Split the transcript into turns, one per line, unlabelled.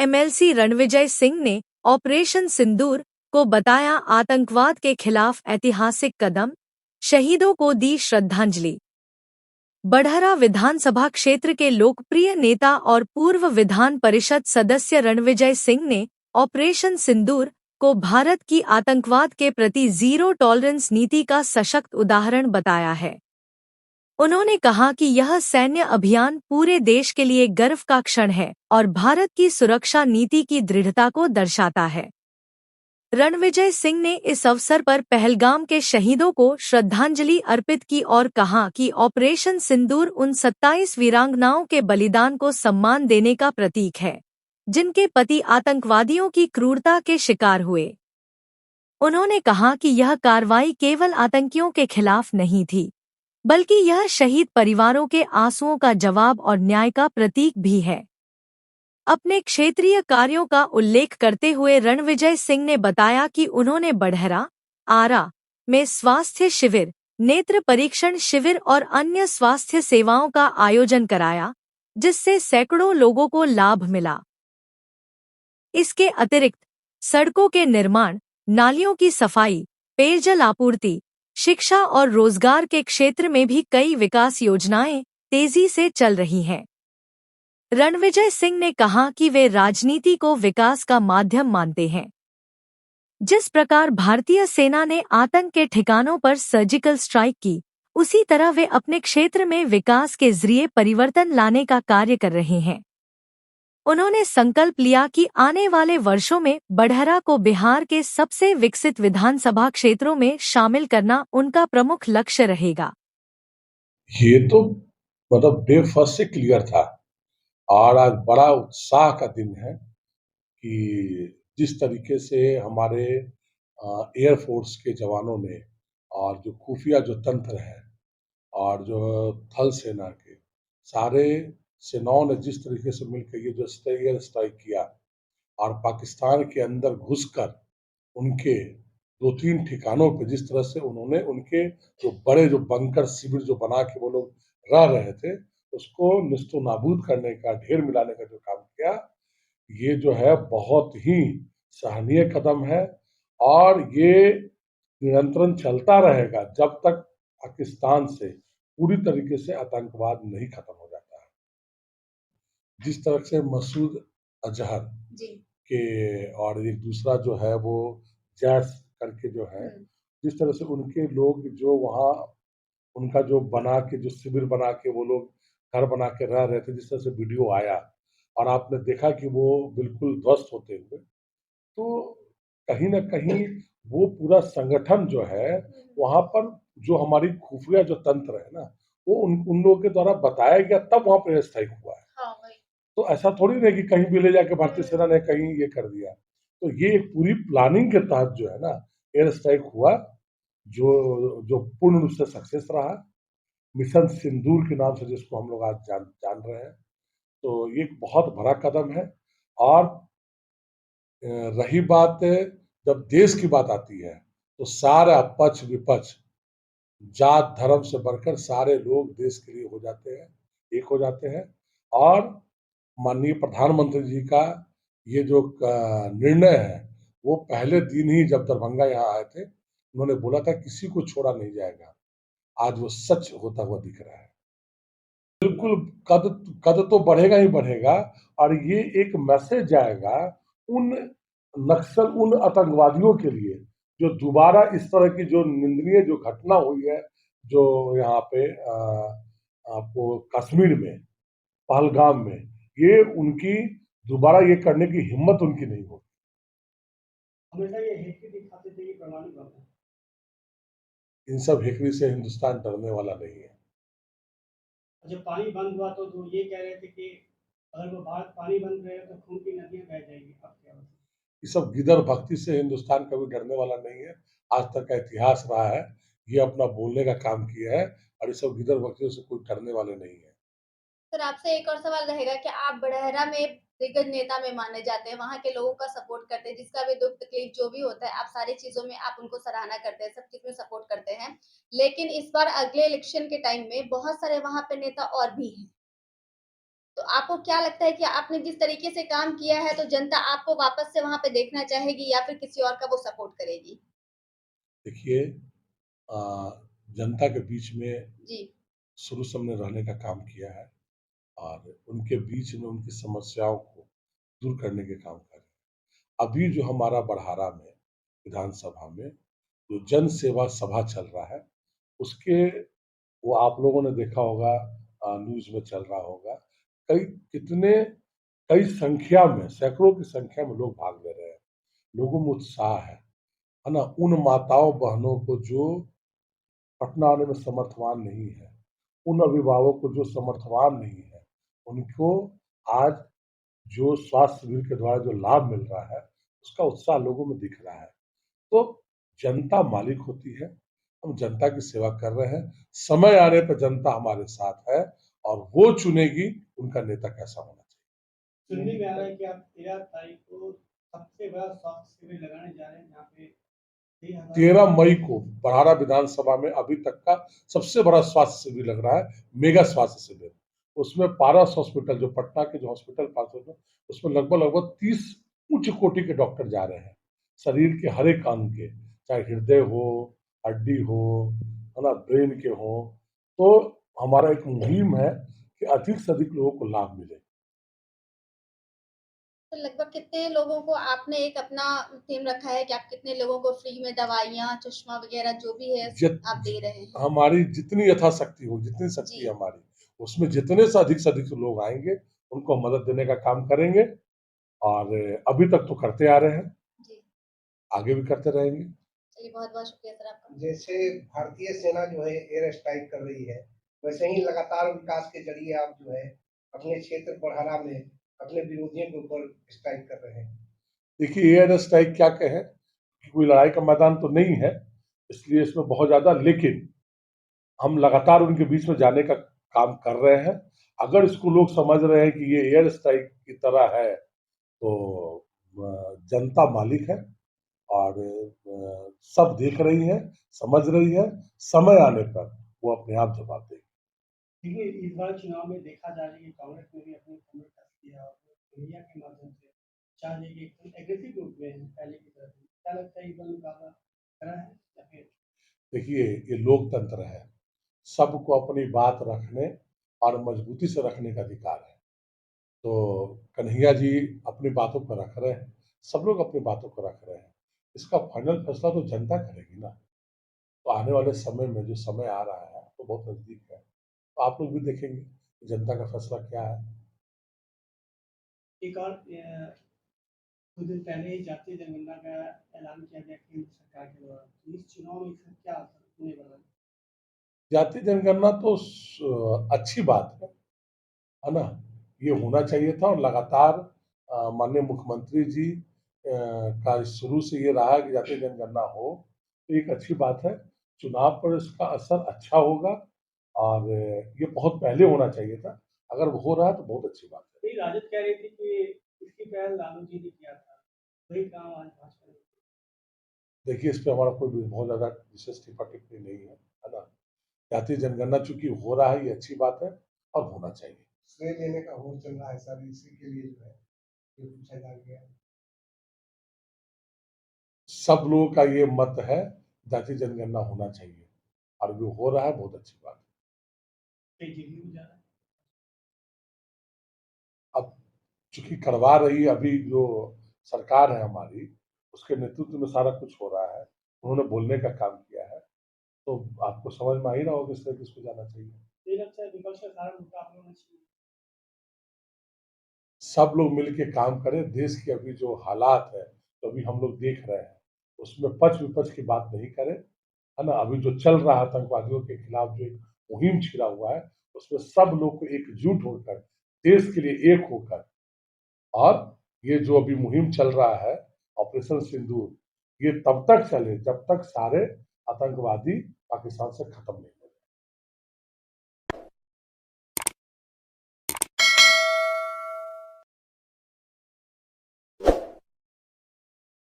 MLC Ranvijay Singh ने operation सिंदूर को बताया आतंकवाद के खिलाफ ऐतिहासिक कदम, शहीदों को दी श्रद्धांजलि। बढ़हरा विधानसभा क्षेत्र के लोकप्रिय नेता और पूर्व विधान परिषद सदस्य रणविजय सिंह ने ऑपरेशन सिंदूर को भारत की आतंकवाद के प्रति जीरो टॉलरेंस नीति का सशक्त उदाहरण बताया है। उन्होंने कहा कि यह सैन्य अभियान पूरे देश के लिए गर्व का क्षण है और भारत की सुरक्षा नीति की दृढ़ता को दर्शाता है। रणविजय सिंह ने इस अवसर पर पहलगाम के शहीदों को श्रद्धांजलि अर्पित की और कहा कि ऑपरेशन सिंदूर उन 27 वीरांगनाओं के बलिदान को सम्मान देने का प्रतीक है, जिनके पति आतंकवादियों की क्रूरता के शिकार हुए। उन्होंने कहा कि यह कार्रवाई केवल आतंकियों के खिलाफ नहीं थी, बल्कि यह शहीद परिवारों के आंसुओं का जवाब और न्याय का प्रतीक भी है। अपने क्षेत्रीय कार्यों का उल्लेख करते हुए रणविजय सिंह ने बताया कि उन्होंने बढ़हरा, आरा में स्वास्थ्य शिविर, नेत्र परीक्षण शिविर और अन्य स्वास्थ्य सेवाओं का आयोजन कराया, जिससे सैकड़ों लोगों को लाभ मिला। इसके अतिरिक्त सड़कों के निर्माण, नालियों की सफाई, पेयजल आपूर्ति, शिक्षा और रोजगार के क्षेत्र में भी कई विकास योजनाएं तेजी से चल रही हैं। रणविजय सिंह ने कहा कि वे राजनीति को विकास का माध्यम मानते हैं। जिस प्रकार भारतीय सेना ने आतंक के ठिकानों पर सर्जिकल स्ट्राइक की, उसी तरह वे अपने क्षेत्र में विकास के जरिए परिवर्तन लाने का कार्य कर रहे हैं। उन्होंने संकल्प लिया कि आने वाले वर्षों में बढ़हरा को बिहार के सबसे विकसित विधानसभा क्षेत्रों में शामिल करना उनका प्रमुख लक्ष्य रहेगा।
ये तो मतलब डे फर्स्ट से क्लियर था और आज बड़ा उत्साह का दिन है कि जिस तरीके से हमारे एयरफोर्स के जवानों ने और जो खुफिया जो तंत्र है और जो थल सेना के सारे सेनाओं ने जिस तरीके से मिलकर ये जो एयर स्ट्राइक किया और पाकिस्तान के अंदर घुसकर उनके 2-3 ठिकानों पे जिस तरह से उन्होंने उनके जो बड़े जो बंकर शिविर जो बना के वो लोग रह रहे थे, उसको निस्तो नाबूद करने का, ढेर मिलाने का जो काम किया, ये जो है बहुत ही सराहनीय कदम है और ये निरंतर चलता रहेगा जब तक पाकिस्तान से पूरी तरीके से आतंकवाद नहीं खत्म हो जाता है। जिस तरह से मसूद अजहर के और एक दूसरा जो है वो जैस करके जो है, जिस तरह से उनके लोग जो वहाँ उनका जो बना के जो शिविर बना के वो लोग घर बना के रह रहे थे, जिस तरह से वीडियो आया और आपने देखा कि वो बिल्कुल ध्वस्त होते हुए, तो कहीं न कहीं वो पूरा संगठन जो है, वहाँ पर जो हमारी खुफिया जो तंत्र है ना, वो उन लोगों के द्वारा बताया गया तब वहाँ पे एयर स्ट्राइक हुआ है। तो ऐसा थोड़ी नहीं कि कहीं भी ले जाके भारतीय सेना ने कहीं ये कर दिया। तो ये एक पूरी प्लानिंग के तहत जो है ना एयर स्ट्राइक हुआ, जो जो पूर्ण रूप से सक्सेस रहा। मिशन सिंदूर के नाम से जिसको हम लोग आज जान रहे हैं। तो ये एक बहुत बड़ा कदम है और रही बात जब देश की बात आती है, तो सारा पक्ष विपक्ष, जात धर्म से बढ़कर सारे लोग देश के लिए हो जाते हैं, एक हो जाते हैं और माननीय प्रधानमंत्री जी का ये जो निर्णय है, वो पहले दिन ही जब दरभंगा यहाँ आए थे, उन्होंने बोला था किसी को छोड़ा नहीं जाएगा। आज वो सच होता हुआ दिख रहा है। बिल्कुल कद कद तो बढ़ेगा ही बढ़ेगा और ये एक मैसेज जाएगा उन नक्सल उन आतंकवादियों के लिए जो दोबारा इस तरह की जो निंदनीय जो घटना हुई है, जो यहाँ पे आपको कश्मीर में, पहलगाम में, ये उनकी दोबारा ये करने की हिम्मत उनकी नहीं होगी।
हमेशा ये हेकड़ी दिखाते थे, ये प्रमाणित बात है।
इन सब हेकड़ी से हिंदुस्तान डरने वाला नहीं है।
जब पानी बंद हुआ तो ये कह रहे थे कि अगर वो भारत पानी बंद रहेगा तो खून की नदियां बह जाएगी। अब क्या होगा?
ये सब गिदर भक्ति से हिंदुस्तान कभी डरने वाला नहीं है। आज तक का इतिहास रहा है, ये अपना बोलने का काम किया है और ये सब गिदर भक्तियों से कोई डरने वाले नहीं है।
सर आपसे एक और सवाल रहेगा कि आप बढ़हरा में दिग्गज नेता में माने जाते हैं, वहाँ के लोगों का सपोर्ट करते हैं, जिसका भी दुख तकलीफ जो भी होता है, आप सारी चीजों में आप उनको सराहना करते हैं, सब चीज में सपोर्ट करते हैं। लेकिन इस बार अगले इलेक्शन के टाइम में बहुत सारे वहाँ पे नेता और भी हैं। तो आपको क्या लगता है कि आपने जिस तरीके से काम किया है, तो जनता आपको वापस से वहाँ पे देखना चाहेगी या फिर किसी और का वो सपोर्ट करेगी?
देखिए, अ, जनता के बीच में
जी,
शुरू से हमने रहने का काम किया है और उनके बीच में उनकी समस्याओं को दूर करने के काम कर रहे हैं। अभी जो हमारा बड़हारा में विधानसभा में जो जन सेवा सभा चल रहा है, उसके वो आप लोगों ने देखा होगा, न्यूज़ में चल रहा होगा। कई कितने कई संख्या में, सैकड़ों की संख्या में लोग भाग ले रहे हैं। लोगों में उत्साह है ना? उन माताओं-बहनों को जो पटना आने में समर्थवान नहीं है, उन अभिभावक को जो समर्थवान नहीं है, उनको आज जो स्वास्थ्य शिविर के द्वारा जो लाभ मिल रहा है, उसका उत्साह लोगों में दिख रहा है। तो जनता मालिक होती है, हम जनता की सेवा कर रहे हैं, समय आने पे जनता हमारे साथ है और वो चुनेगी उनका नेता कैसा होना चाहिए।
सुनने में आ रहा है कि आप 13 तारीख को सबसे बड़ा स्वास्थ्य शिविर लगाने जा रहे हैं, जहाँ पे
13 मई को बड़हारा विधानसभा में अभी तक का सबसे बड़ा स्वास्थ्य शिविर लग रहा है, मेगा स्वास्थ्य शिविर। उसमें पारस हॉस्पिटल, जो पटना के जो हॉस्पिटल पास होते हैं, उसमें लगभग 30 उच्च कोटि के डॉक्टर जा रहे हैं। शरीर के हर एक अंग के, चाहे हृदय हो, हड्डी हो, है ना, ब्रेन के हो। तो हमारा एक मुहिम है कि अधिक से अधिक लोगों को लाभ मिले।
तो लगभग कितने लोगों को आपने एक अपना थीम रखा है कि आप कितने लोगों को फ्री में दवाइयाँ, चश्मा वगैरह जो भी है
जित
आप दे रहे हैं?
हमारी जितनी यथाशक्ति हो, जितनी शक्ति है
जी,
हमारी, उसमें जितने से अधिक लोग आएँगे, उनको मदद देने का काम करेंगे और अभी तक तो करते आ रहे हैं,
जी।
आगे भी करते रहेंगे।
चलिए बहुत-बहुत शुक्रिया सर आपका।
जैसे भारतीय सेना जो है एयर स्ट्राइक कर रही है, वैसे ही लगातार विकास के ज़रिए आप जो है अपने क्षेत्र बड़हरा में अपने विरोधियों के ऊपर स्ट्राइक कर रहे हैं।
देखिए, एयर स्ट्राइक क्या कहें, कि कोई लड़ाई का मैदान तो नहीं है, इसलिए इसमें बहुत ज़्यादा, लेकिन हम लगातार उनके बीच में जाने का काम कर रहे हैं। अगर इसको लोग समझ रहे हैं कि ये एयर स्ट्राइक की तरह है, तो जनता मालिक है और सब देख रही है, समझ रही है, समय आने पर वो अपने आप जवाब देगी।
देखिए इस बार चुनाव में देखा जा रही है कांग्रेस ने भी अपनी कमर कस दिया और मीडिया के माध्यम से चाह रही है कि एकदम एग्रेसिव रूप में है पहले की तरह। क्या लगता है इस बार मुकाबला कड़ा है या फिर
देखिए, ये लोकतंत्र है, सबको अपनी बात रखने और मजबूती से रखने का अधिकार है। तो कन्हैया जी अपनी बातों को रख रहे हैं, सब लोग अपनी बातों को रख रहे हैं। इसका फाइनल फैसला तो जनता करेगी ना। तो आने वाले समय में जो समय आ रहा है, तो बहुत नज़दीक है। तो आप लोग भी देखेंगे कि जनता का फैसला क्या है।
एक और कुछ दिन पहले ही जातीय जनगणना का ऐलान किया गया केंद्र सरकार के द्वारा। तो इस चुनाव में इसका क्या असर होने वाला है?
जातीय जनगणना तो अच्छी बात है ना? ये होना चाहिए था और लगातार माननीय मुख्यमंत्री जी का शुरू से ये रहा है कि जातीय जनगणना हो, तो एक अच्छी बात है। चुनाव पर इसका असर अच्छा होगा और ये बहुत पहले होना चाहिए था। अगर वो हो रहा है तो बहुत अच्छी बात है।
नहीं, राजद कह रही थी कि इसकी पहल लालू जी ने किया था। वही काम आज भाजपा ने
देखिए, इस पे हमारा कोई भी बहुत ज़्यादा विशेष टिप्पणी नहीं है ना? जातीय जनगणना चूँकि हो रहा है, ये अच्छी बात है और होना चाहिए।
श्रेय लेने का होड़ चल रहा है सर, इसी के लिए जो है ये पूछा जा गया है।
सब लोगों का ये मत है, जातीय जनगणना होना चाहिए और जो हो रहा है बहुत अच्छी बात है।
तेजी में जा रहा है।
अब चूँकि करवा रही है अभी जो सरकार है हमारी, उसके नेतृत्व में सारा कुछ हो रहा है। उन्होंने बोलने का काम किया है, तो आपको समझ में आ ही रहा होगा किस तरह किसको जाना चाहिए।
मुझे लगता है विपक्ष का सारा मुद्दा आप लोगों ने छीन
सब लोग मिल के काम करें, देश की अभी जो हालात है, तो अभी हम लोग देख रहे हैं, उसमें पक्ष-विपक्ष की बात नहीं करें, है ना? अभी जो चल रहा है आतंकवादियों के खिलाफ जो एक मुहिम छिड़ा हुआ है, उसमें सब लोग को एकजुट होकर, देश के लिए एक होकर और ये जो अभी मुहिम चल रहा है, ऑपरेशन सिंदूर, ये तब तक चले जब तक सारे आतंकवादी पाकिस्तान से खत्म नहीं